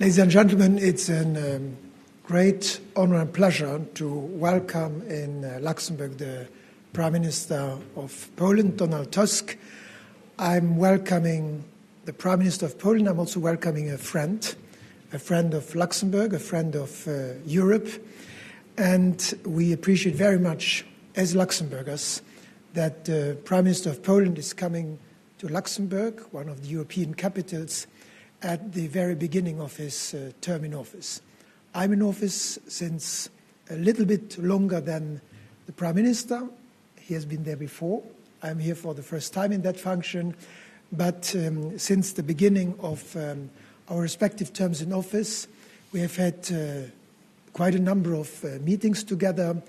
Ladies and gentlemen, it's a great honor and pleasure to welcome in Luxembourg the Prime Minister of Poland, Donalda Tuska. I'm welcoming the Prime Minister of Poland. I'm also welcoming a friend of Luxembourg, a friend of Europe. And we appreciate very much, as Luxembourgers, that the Prime Minister of Poland is coming to Luxembourg, one of the European capitals, at the very beginning of his term in office. I'm in office since a little bit longer than the Prime Minister. He has been there before. I'm here for the first time in that function. But since the beginning of our respective terms in office, we have had quite a number of meetings together.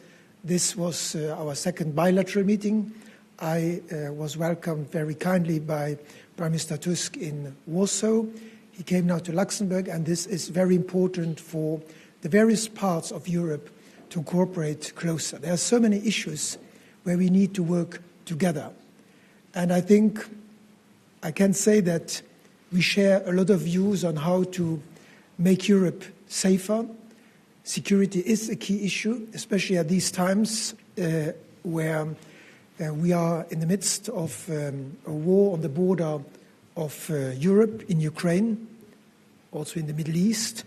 This was our second bilateral meeting. I was welcomed very kindly by Prime Minister Tusk in Warsaw. He came now to Luxembourg, and this is very important for the various parts of Europe to cooperate closer. There are so many issues where we need to work together. And I think I can say that we share a lot of views on how to make Europe safer. Security is a key issue, especially at these times where we are in the midst of a war on the border of Europe, in Ukraine, also in the Middle East.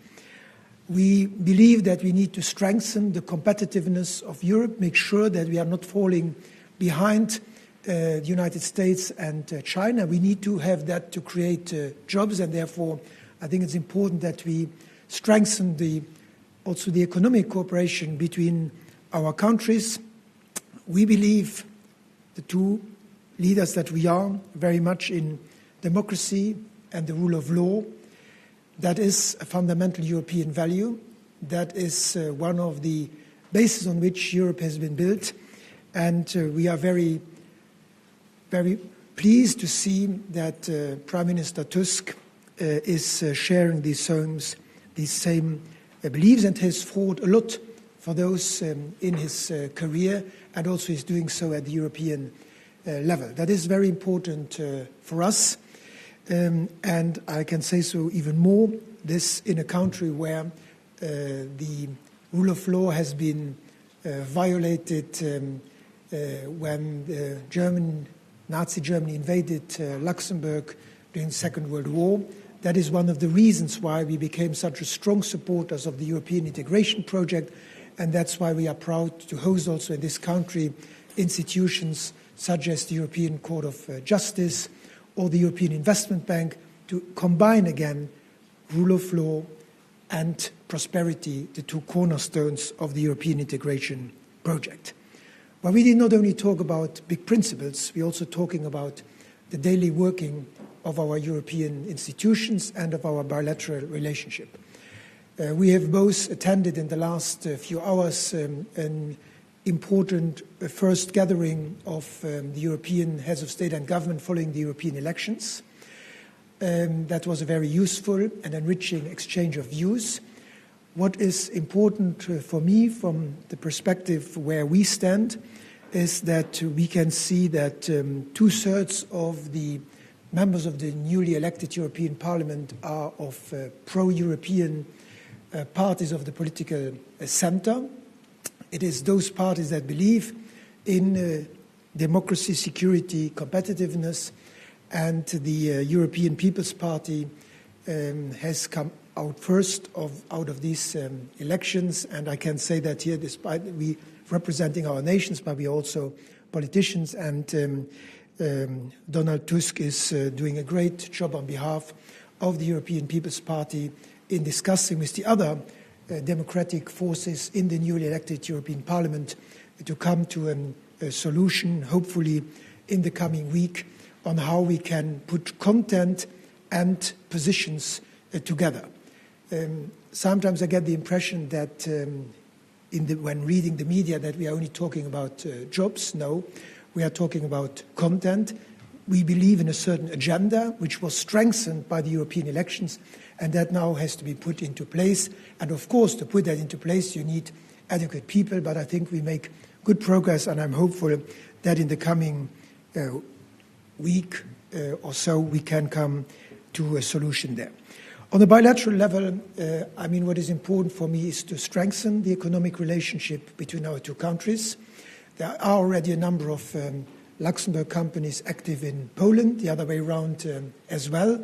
We believe that we need to strengthen the competitiveness of Europe, make sure that we are not falling behind the United States and China. We need to have that to create jobs, and therefore I think it's important that we strengthen also the economic cooperation between our countries. We believe, the two leaders that we are, very much in democracy and the rule of law. That is a fundamental European value. That is one of the bases on which Europe has been built. And we are very, very pleased to see that Prime Minister Tusk is sharing these same beliefs and has fought a lot for those in his career, and also is doing so at the European level. That is very important for us. And I can say so even more, this in a country where the rule of law has been violated when Nazi Germany invaded Luxembourg during the Second World War. That is one of the reasons why we became such a strong supporters of the European integration project, and that's why we are proud to host also in this country institutions such as the European Court of Justice or the European Investment Bank, to combine again rule of law and prosperity, the two cornerstones of the European integration project. But we did not only talk about big principles, we're also talking about the daily working of our European institutions and of our bilateral relationship. We have both attended in the last few hours an important first gathering of the European heads of state and government following the European elections. That was a very useful and enriching exchange of views. What is important for me from the perspective where we stand is that we can see that 2/3 of the members of the newly elected European Parliament are of pro-European parties of the political center. It is those parties that believe in democracy, security, competitiveness, and the European People's Party has come out first out of these elections. And I can say that here, despite we representing our nations, but we are also politicians, and Donald Tusk is doing a great job on behalf of the European People's Party in discussing with the other democratic forces in the newly elected European Parliament to come to a solution, hopefully in the coming week, on how we can put content and positions together. Sometimes I get the impression that when reading the media that we are only talking about jobs. No, we are talking about content. We believe in a certain agenda which was strengthened by the European elections, and that now has to be put into place. And of course, to put that into place, you need adequate people, but I think we make good progress, and I'm hopeful that in the coming week or so we can come to a solution there. On a bilateral level, what is important for me is to strengthen the economic relationship between our two countries. There are already a number of Luxembourg companies active in Poland, the other way around as well,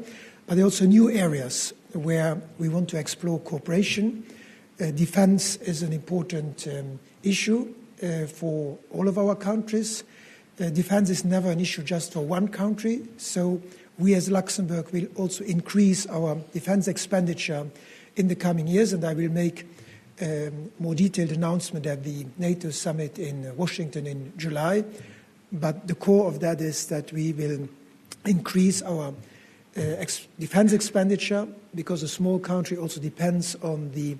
but there are also new areas where we want to explore cooperation. Defense is an important issue for all of our countries. Defense is never an issue just for one country, so we as Luxembourg will also increase our defense expenditure in the coming years, and I will make a more detailed announcement at the NATO summit in Washington in July. But the core of that is that we will increase our defense expenditure, because a small country also depends on the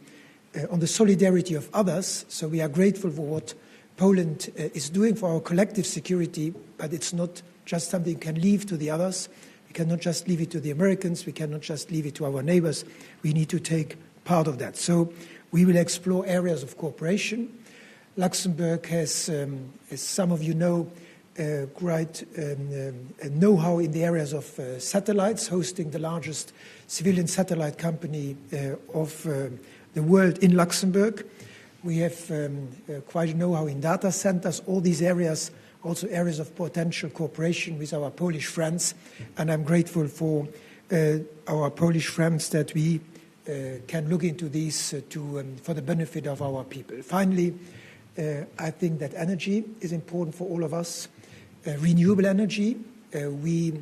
solidarity of others. So we are grateful for what Poland is doing for our collective security, but it's not just something we can leave to the others. We cannot just leave it to the Americans. We cannot just leave it to our neighbors. We need to take part of that. So we will explore areas of cooperation. Luxembourg has, as some of you know, great know-how in the areas of satellites, hosting the largest civilian satellite company of the world in Luxembourg. We have quite a know-how in data centers, all these areas, also areas of potential cooperation with our Polish friends. And I'm grateful for our Polish friends that we can look into these for the benefit of our people. Finally, I think that energy is important for all of us. Renewable energy. We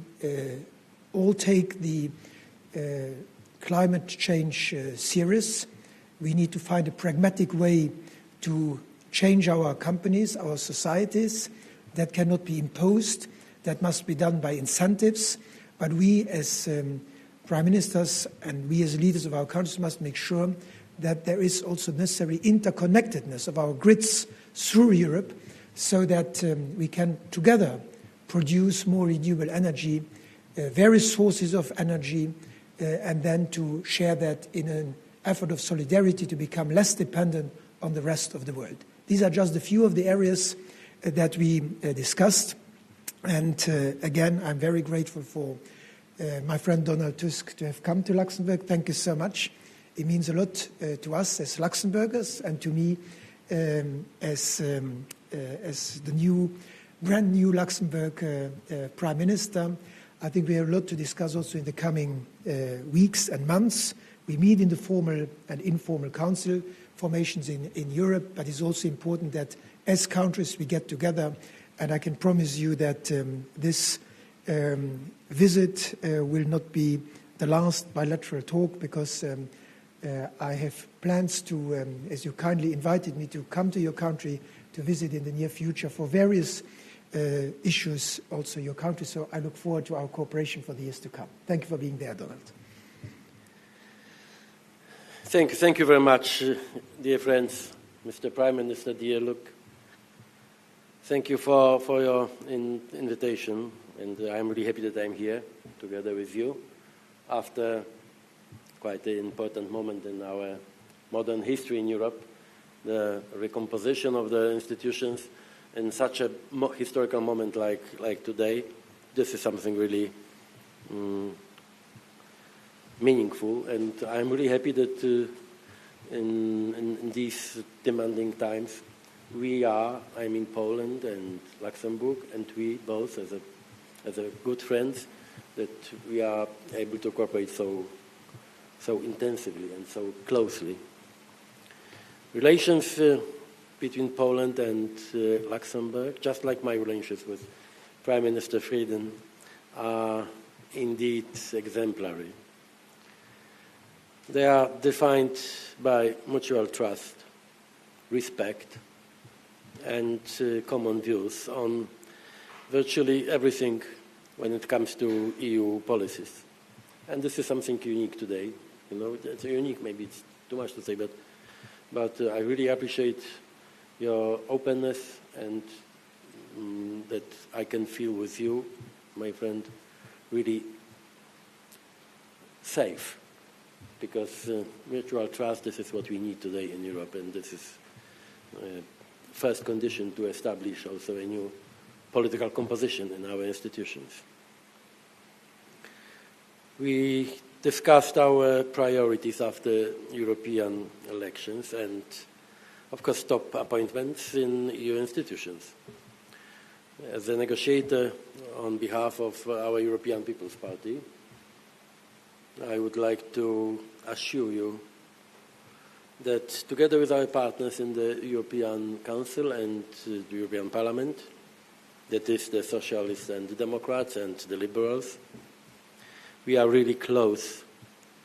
all take the climate change serious. We need to find a pragmatic way to change our companies, our societies. That cannot be imposed. That must be done by incentives. But we as prime ministers and we as leaders of our countries must make sure that there is also necessary interconnectedness of our grids through Europe, so that we can together produce more renewable energy, various sources of energy, and then to share that in an effort of solidarity to become less dependent on the rest of the world. These are just a few of the areas that we discussed. And again, I'm very grateful for my friend Donald Tusk to have come to Luxembourg. Thank you so much. It means a lot to us as Luxembourgers and to me as the brand new Luxembourg Prime Minister. I think we have a lot to discuss also in the coming weeks and months. We meet in the formal and informal council formations in Europe, but it's also important that as countries we get together, and I can promise you that this visit will not be the last bilateral talk, because I have plans to, as you kindly invited me to come to your country to visit in the near future for various issues, also your country. So I look forward to our cooperation for the years to come. Thank you for being there, Donald. Thank you very much, dear friends, Mr. Prime Minister, dear Luke. Thank you for your invitation, and I'm really happy that I'm here together with you after quite an important moment in our modern history in Europe, the recomposition of the institutions in such a historical moment like today. This is something really meaningful, and I'm really happy that in these demanding times I'm in Poland and Luxembourg, and we both as a good friends, that we are able to cooperate so intensively and so closely. Relations between Poland and Luxembourg, just like my relations with Prime Minister Friedena, are indeed exemplary. They are defined by mutual trust, respect, and common views on virtually everything when it comes to EU policies. And this is something unique today. You know, it's unique, maybe it's too much to say, but I really appreciate your openness, and that I can feel with you, my friend, really safe. Because mutual trust, this is what we need today in Europe, and this is first condition to establish also a new political composition in our institutions. We discussed our priorities after European elections and, of course, top appointments in EU institutions. As a negotiator on behalf of our European People's Party, I would like to assure you that together with our partners in the European Council and the European Parliament, that is the Socialists and the Democrats and the Liberals, we are really close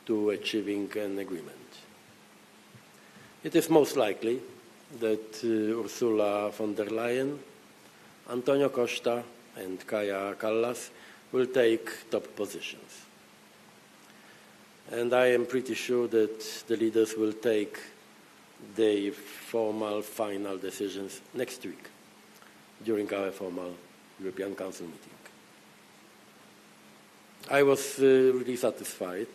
to achieving an agreement. It is most likely that Ursula von der Leyen, Antonio Costa and Kaja Kallas will take top positions. And I am pretty sure that the leaders will take their formal final decisions next week during our formal European Council meeting. I was really satisfied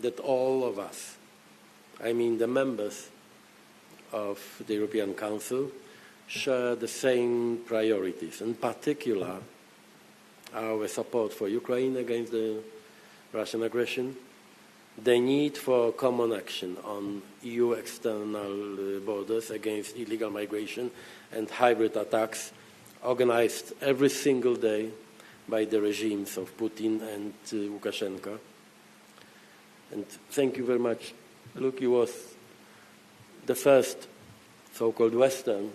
that all of us, I mean the members of the European Council, share the same priorities, in particular our support for Ukraine against the Russian aggression, the need for common action on EU external borders against illegal migration and hybrid attacks organized every single day by the regimes of Putin and Lukashenko. And thank you very much. Luka was the first so-called Western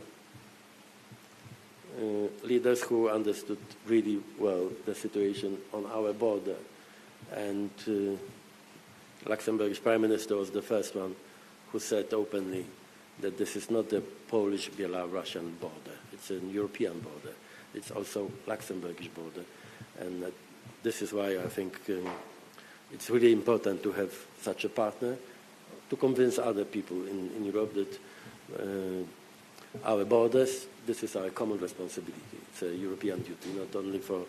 leaders who understood really well the situation on our border. And Luxembourg's Prime Minister was the first one who said openly that this is not the Polish-Belarusian border. It's a European border. It's also Luxembourgish border. And this is why I think it's really important to have such a partner to convince other people in Europe that our borders, this is our common responsibility. It's a European duty, not only for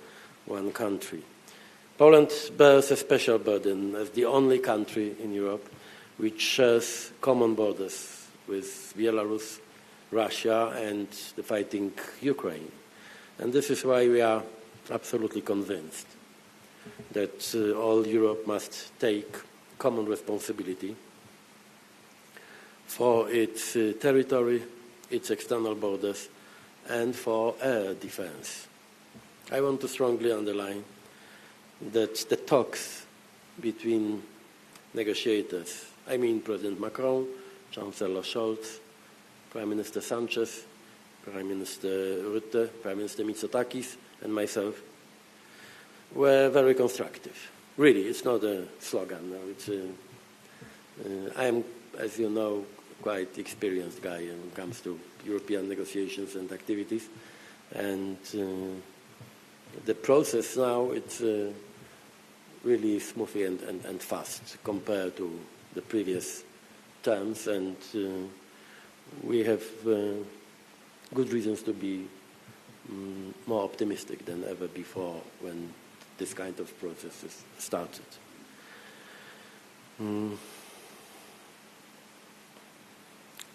one country. Poland bears a special burden as the only country in Europe which shares common borders with Belarus, Russia, and the fighting Ukraine. And this is why we are absolutely convinced that all Europe must take common responsibility for its territory, its external borders, and for air defense. I want to strongly underline that the talks between negotiators, I mean President Macron, Chancellor Scholz, Prime Minister Sanchez, Prime Minister Rutte, Prime Minister Mitsotakis, and myself, were very constructive. Really, it's not a slogan. No, I am, as you know, quite experienced guy when it comes to European negotiations and activities. And the process now, it's really smoothly and fast compared to the previous terms. And we have good reasons to be more optimistic than ever before when this kind of process is started.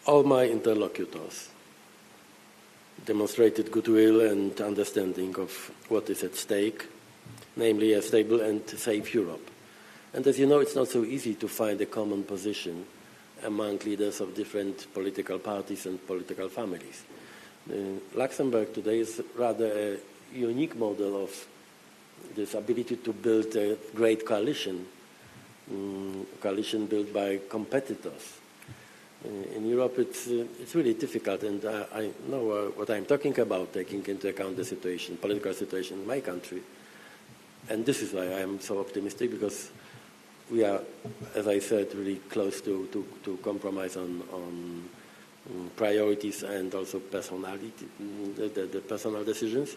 All my interlocutors demonstrated goodwill and understanding of what is at stake, namely a stable and safe Europe. And as you know, it's not so easy to find a common position among leaders of different political parties and political families. Luxembourg today is rather a unique model of this ability to build a great coalition, coalition built by competitors. In Europe, it's really difficult, and I know what I'm talking about, taking into account the situation, political situation in my country. And this is why I'm so optimistic, because we are, as I said, really close to compromise on priorities and also personality, the personal decisions.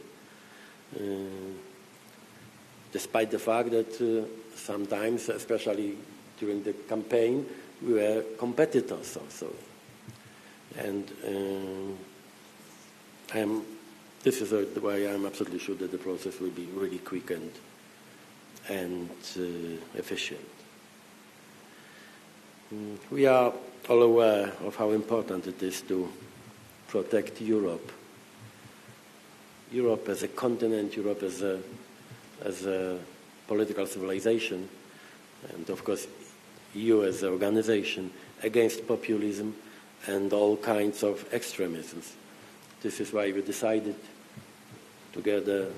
Despite the fact that sometimes, especially during the campaign, we were competitors also. And this is why I'm absolutely sure that the process will be really quick and efficient. We are all aware of how important it is to protect Europe. Europe as a continent, Europe as a political civilization, and of course EU as an organization, against populism and all kinds of extremisms. This is why we decided, together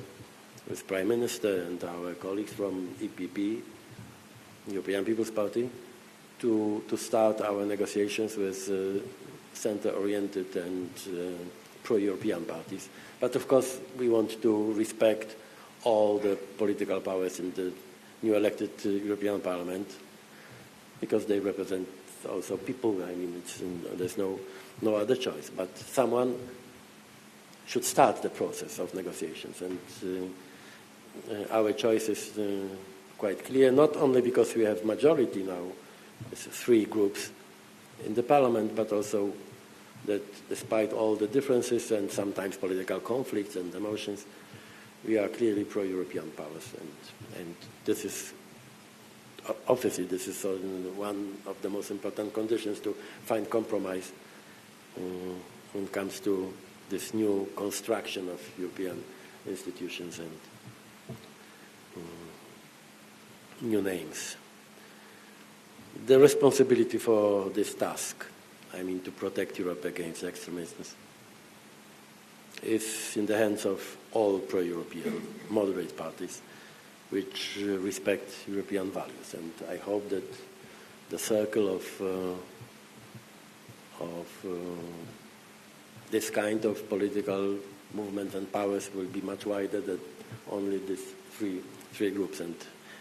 with Prime Minister and our colleagues from EPP, European People's Party, to start our negotiations with center-oriented and pro-European parties. But of course, we want to respect all the political powers in the new elected European Parliament, because they represent also people. I mean, there's no other choice. But someone should start the process of negotiations, and our choice is quite clear, not only because we have majority now, it's 3 groups in the Parliament, but also that despite all the differences and sometimes political conflicts and emotions, we are clearly pro-European powers, and this is obviously this is one of the most important conditions to find compromise when it comes to this new construction of European institutions and new names. The responsibility for this task, I mean to protect Europe against extremism, is in the hands of all pro-European moderate parties which respect European values. And I hope that the circle of this kind of political movement and powers will be much wider than only these three groups. And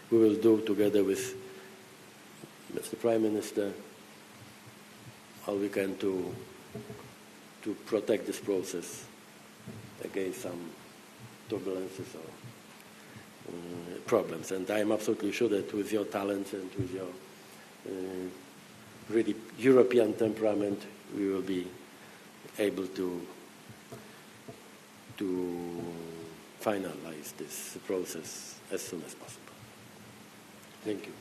we will do together with Mr. Prime Minister all we can to protect this process against some turbulences or problems. And I am absolutely sure that with your talent and with your really European temperament, we will be able to finalize this process as soon as possible. Thank you.